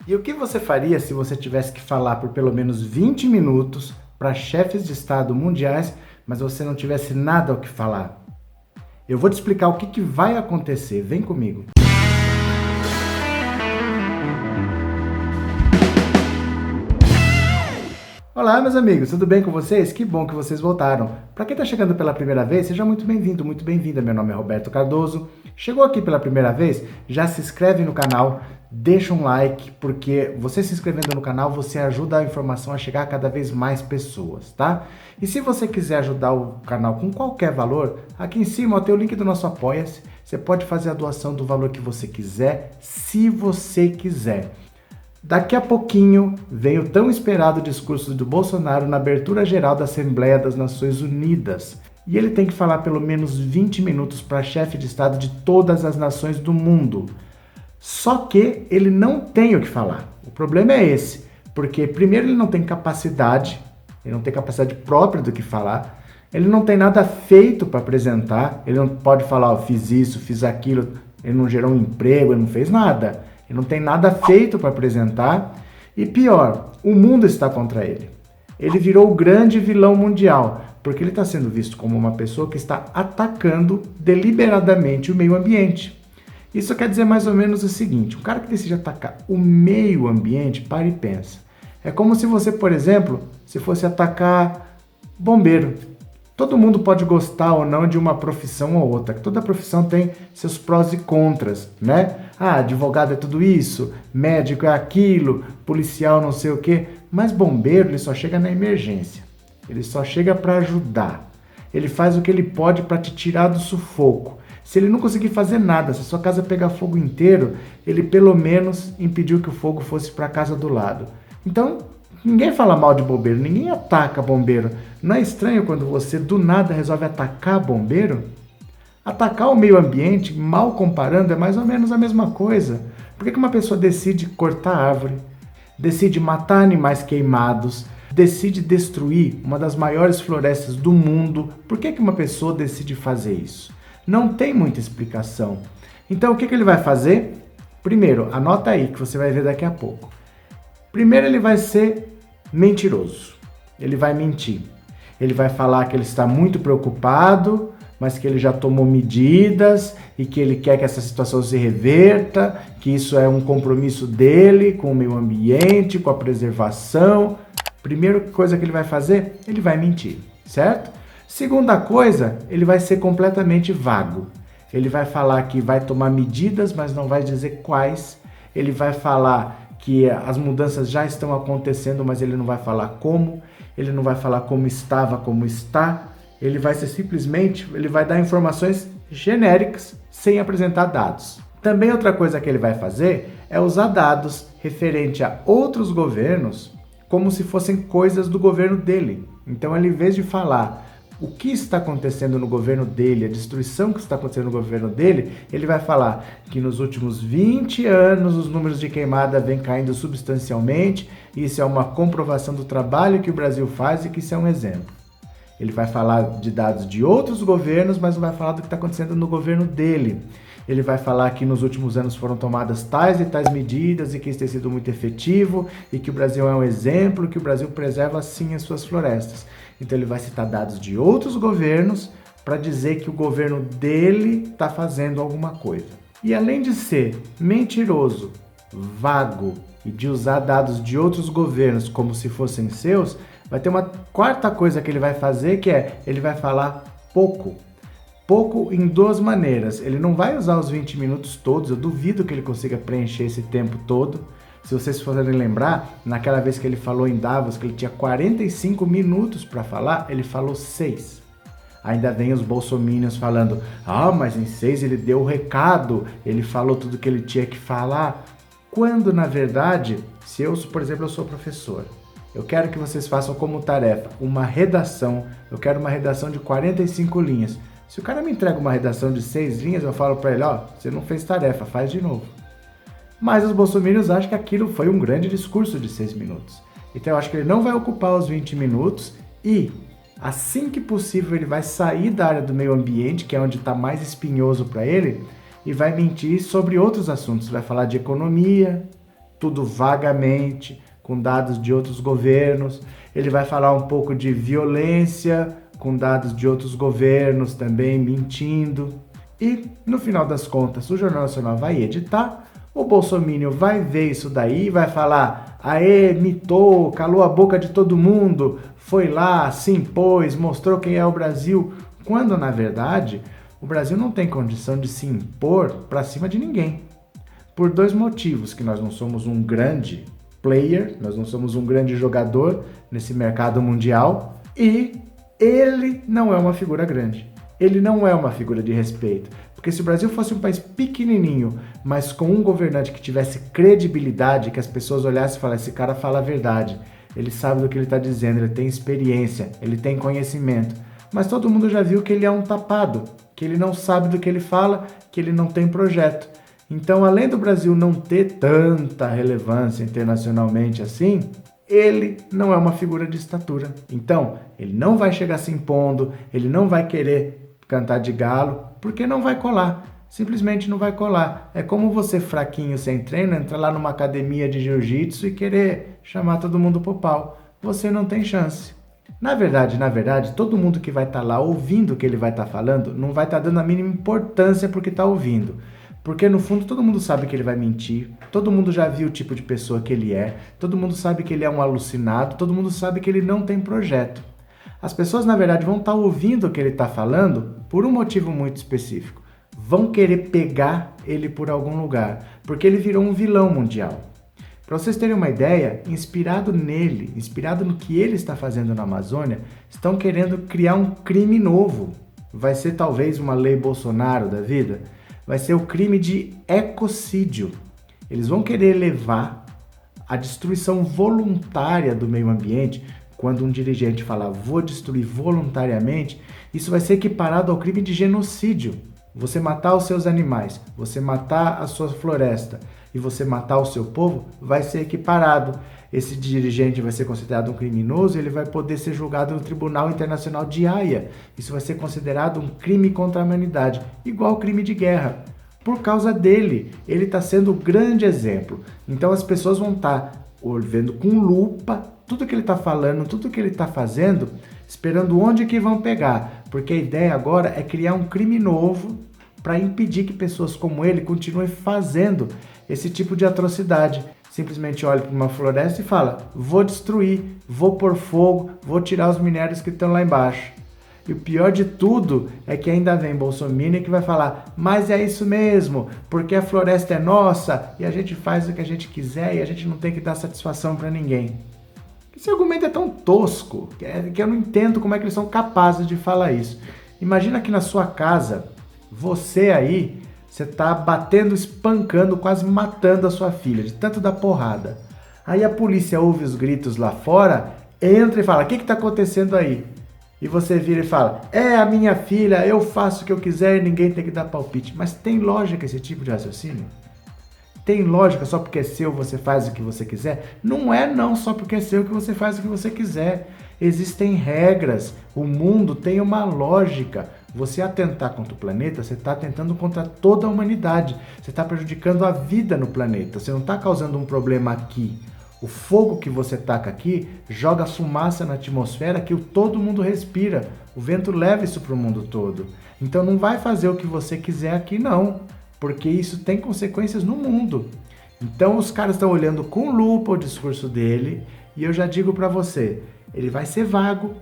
E o que você faria se você tivesse que falar por pelo menos 20 minutos para chefes de Estado mundiais, mas você não tivesse nada ao que falar? Eu vou te explicar o que vai acontecer. Vem comigo. Olá, meus amigos, tudo bem com vocês? Que bom que vocês voltaram. Para quem está chegando pela primeira vez, seja muito bem-vindo, muito bem-vinda. Meu nome é Roberto Cardoso. Chegou aqui pela primeira vez? Já se inscreve no canal, deixa um like, porque você se inscrevendo no canal, você ajuda a informação a chegar a cada vez mais pessoas, tá? E se você quiser ajudar o canal com qualquer valor, aqui em cima tem o link do nosso Apoia-se. Você pode fazer a doação do valor que você quiser, se você quiser. Daqui a pouquinho vem o tão esperado discurso do Bolsonaro na abertura geral da Assembleia das Nações Unidas. E ele tem que falar pelo menos 20 minutos para chefe de Estado de todas as nações do mundo. Só que ele não tem o que falar. O problema é esse, porque primeiro ele não tem capacidade própria do que falar, ele não tem nada feito para apresentar, ele não pode falar, ó, fiz isso, fiz aquilo, ele não gerou um emprego, ele não fez nada. Ele não tem nada feito para apresentar e pior, o mundo está contra ele. Ele virou o grande vilão mundial, porque ele está sendo visto como uma pessoa que está atacando deliberadamente o meio ambiente. Isso quer dizer mais ou menos o seguinte, um cara que decide atacar o meio ambiente, para e pensa. É como se você, por exemplo, se fosse atacar bombeiro. Todo mundo pode gostar ou não de uma profissão ou outra. Toda profissão tem seus prós e contras, né? Ah, advogado é tudo isso, médico é aquilo, policial não sei o quê. Mas bombeiro, ele só chega na emergência. Ele só chega para ajudar. Ele faz o que ele pode para te tirar do sufoco. Se ele não conseguir fazer nada, se a sua casa pegar fogo inteiro, ele pelo menos impediu que o fogo fosse para a casa do lado. Então, ninguém fala mal de bombeiro, ninguém ataca bombeiro. Não é estranho quando você do nada resolve atacar bombeiro? Atacar o meio ambiente, mal comparando, é mais ou menos a mesma coisa. Por que uma pessoa decide cortar árvore, decide matar animais queimados, decide destruir uma das maiores florestas do mundo? Por que uma pessoa decide fazer isso? Não tem muita explicação. Então o que ele vai fazer? Primeiro, anota aí que você vai ver daqui a pouco. Primeiro ele vai ser mentiroso. Ele vai mentir. Ele vai falar que ele está muito preocupado, mas que ele já tomou medidas e que ele quer que essa situação se reverta, que isso é um compromisso dele com o meio ambiente, com a preservação. Primeira coisa que ele vai fazer, ele vai mentir, certo? Segunda coisa, ele vai ser completamente vago. Ele vai falar que vai tomar medidas, mas não vai dizer quais. Ele vai falar que as mudanças já estão acontecendo, mas ele não vai falar como. Ele não vai falar como estava, como está. Ele vai ser simplesmente, ele vai dar informações genéricas sem apresentar dados. Também outra coisa que ele vai fazer é usar dados referente a outros governos como se fossem coisas do governo dele. Então ele, em vez de falar o que está acontecendo no governo dele, a destruição que está acontecendo no governo dele, ele vai falar que nos últimos 20 anos os números de queimada vêm caindo substancialmente, e isso é uma comprovação do trabalho que o Brasil faz e que isso é um exemplo. Ele vai falar de dados de outros governos, mas não vai falar do que está acontecendo no governo dele. Ele vai falar que nos últimos anos foram tomadas tais e tais medidas e que isso tem sido muito efetivo e que o Brasil é um exemplo, que o Brasil preserva sim as suas florestas. Então ele vai citar dados de outros governos para dizer que o governo dele está fazendo alguma coisa. E além de ser mentiroso, vago e de usar dados de outros governos como se fossem seus, vai ter uma quarta coisa que ele vai fazer, que é, ele vai falar pouco. Pouco em duas maneiras. Ele não vai usar os 20 minutos todos, eu duvido que ele consiga preencher esse tempo todo. Se vocês forem lembrar, naquela vez que ele falou em Davos, que ele tinha 45 minutos para falar, ele falou 6. Ainda vem os bolsominions falando, mas em 6 ele deu o recado, ele falou tudo que ele tinha que falar. Quando, na verdade, se eu, por exemplo, eu sou professor, eu quero que vocês façam como tarefa uma redação, eu quero uma redação de 45 linhas. Se o cara me entrega uma redação de 6 linhas, eu falo para ele, você não fez tarefa, faz de novo. Mas os bolsominions acham que aquilo foi um grande discurso de 6 minutos. Então eu acho que ele não vai ocupar os 20 minutos e, assim que possível, ele vai sair da área do meio ambiente, que é onde está mais espinhoso para ele, e vai mentir sobre outros assuntos. Vai falar de economia, tudo vagamente, com dados de outros governos. Ele vai falar um pouco de violência, com dados de outros governos também mentindo. E, no final das contas, o Jornal Nacional vai editar, o Bolsonaro vai ver isso daí e vai falar: aê, mitou, calou a boca de todo mundo, foi lá, se impôs, mostrou quem é o Brasil, quando, na verdade, o Brasil não tem condição de se impor para cima de ninguém. Por dois motivos: que nós não somos um grande player, nós não somos um grande jogador nesse mercado mundial, e ele não é uma figura grande. Ele não é uma figura de respeito. Porque se o Brasil fosse um país pequenininho, mas com um governante que tivesse credibilidade, que as pessoas olhassem e falassem: esse cara fala a verdade, ele sabe do que ele está dizendo, ele tem experiência, ele tem conhecimento. Mas todo mundo já viu que ele é um tapado, que ele não sabe do que ele fala, que ele não tem projeto. Então, além do Brasil não ter tanta relevância internacionalmente assim, ele não é uma figura de estatura. Então, ele não vai chegar se impondo, ele não vai querer cantar de galo, porque não vai colar. Simplesmente não vai colar. É como você, fraquinho, sem treino, entrar lá numa academia de jiu-jitsu e querer chamar todo mundo pro pau. Você não tem chance. Na verdade, todo mundo que vai estar lá ouvindo o que ele vai estar falando não vai estar dando a mínima importância porque está ouvindo. Porque no fundo todo mundo sabe que ele vai mentir, todo mundo já viu o tipo de pessoa que ele é, todo mundo sabe que ele é um alucinado, todo mundo sabe que ele não tem projeto. As pessoas, na verdade, vão estar ouvindo o que ele está falando por um motivo muito específico. Vão querer pegar ele por algum lugar, porque ele virou um vilão mundial. Para vocês terem uma ideia, inspirado nele, inspirado no que ele está fazendo na Amazônia, estão querendo criar um crime novo. Vai ser talvez uma lei Bolsonaro da vida? Vai ser o crime de ecocídio. Eles vão querer levar a destruição voluntária do meio ambiente. Quando um dirigente fala vou destruir voluntariamente, isso vai ser equiparado ao crime de genocídio. Você matar os seus animais, você matar a sua floresta e você matar o seu povo, vai ser equiparado. Esse dirigente vai ser considerado um criminoso e ele vai poder ser julgado no Tribunal Internacional de Haia. Isso vai ser considerado um crime contra a humanidade, igual crime de guerra. Por causa dele, ele está sendo o grande exemplo. Então as pessoas vão estar vendo com lupa tudo que ele está falando, tudo que ele está fazendo, esperando onde que vão pegar. Porque a ideia agora é criar um crime novo para impedir que pessoas como ele continuem fazendo esse tipo de atrocidade. Simplesmente olha para uma floresta e fala: vou destruir, vou pôr fogo, vou tirar os minérios que estão lá embaixo. E o pior de tudo é que ainda vem Bolsonaro que vai falar: mas é isso mesmo, porque a floresta é nossa e a gente faz o que a gente quiser e a gente não tem que dar satisfação para ninguém. Esse argumento é tão tosco que eu não entendo como é que eles são capazes de falar isso. Imagina que na sua casa, você aí, você tá batendo, espancando, quase matando a sua filha, de tanto dar porrada. Aí a polícia ouve os gritos lá fora, entra e fala: o que tá acontecendo aí? E você vira e fala: é a minha filha, eu faço o que eu quiser e ninguém tem que dar palpite. Mas tem lógica esse tipo de raciocínio? Tem lógica só porque é seu você faz o que você quiser? Não é não só porque é seu que você faz o que você quiser. Existem regras, o mundo tem uma lógica. Você atentar contra o planeta, você está atentando contra toda a humanidade. Você está prejudicando a vida no planeta. Você não está causando um problema aqui. O fogo que você taca aqui joga fumaça na atmosfera que todo mundo respira. O vento leva isso para o mundo todo. Então não vai fazer o que você quiser aqui não, porque isso tem consequências no mundo. Então os caras estão olhando com lupa o discurso dele e eu já digo para você, ele vai ser vago,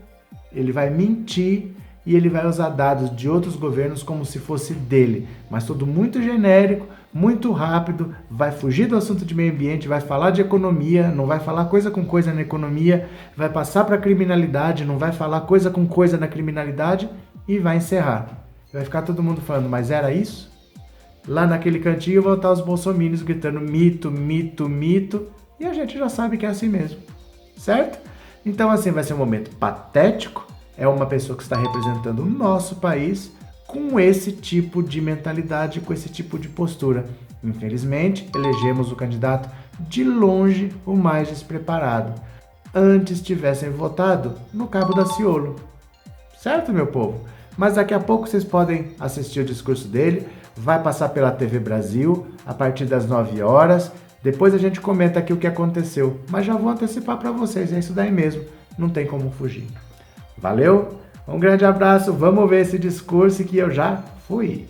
ele vai mentir e ele vai usar dados de outros governos como se fosse dele, mas tudo muito genérico, muito rápido, vai fugir do assunto de meio ambiente, vai falar de economia, não vai falar coisa com coisa na economia, vai passar para criminalidade, não vai falar coisa com coisa na criminalidade e vai encerrar. Vai ficar todo mundo falando: mas era isso? Lá naquele cantinho vão estar os bolsominions gritando mito, mito, mito, e a gente já sabe que é assim mesmo, certo? Então assim vai ser um momento patético, é uma pessoa que está representando o nosso país com esse tipo de mentalidade, com esse tipo de postura. Infelizmente, elegemos o candidato de longe o mais despreparado. Antes tivessem votado no Cabo Daciolo. Certo, meu povo? Mas daqui a pouco vocês podem assistir o discurso dele, vai passar pela TV Brasil a partir das 9 horas. Depois a gente comenta aqui o que aconteceu, mas já vou antecipar para vocês, é isso daí mesmo, não tem como fugir. Valeu? Um grande abraço, vamos ver esse discurso que eu já fui.